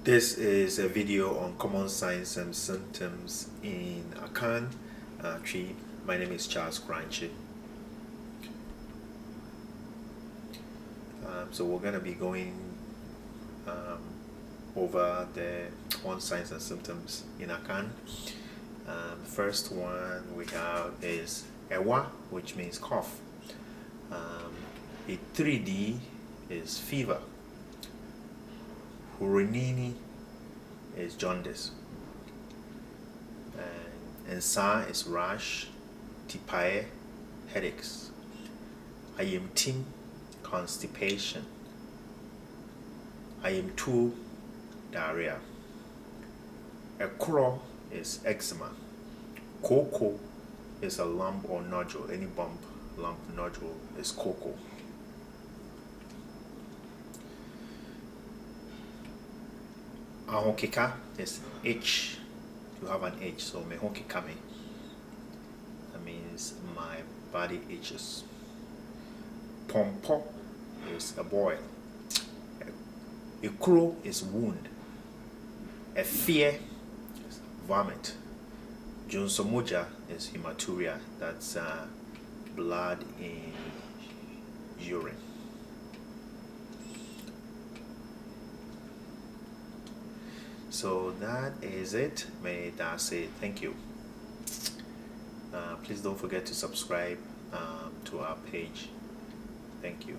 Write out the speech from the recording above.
This is a video on common signs and symptoms in Akan tree. My name is Charles Crunchy. So we're going to be going over the common signs and symptoms in Akan. First one we have is Ewa, which means cough. A 3D is fever. Hurinini is jaundice. And Sa is rash. Tipae, headaches. Ayimtim, constipation. Ayimtu, diarrhea. Ekuro is eczema. Koko is a lump or nodule. Any bump, lump, nodule is koko. Ahokeka is H. You have an H, so mehokeka me. That means my body itches. Pompo is a boil. Ikuro is wound. A fear is vomit. Junsomoja is hematuria. That's blood in urine. So that is it. May that say thank you. Please don't forget to subscribe to our page. Thank you.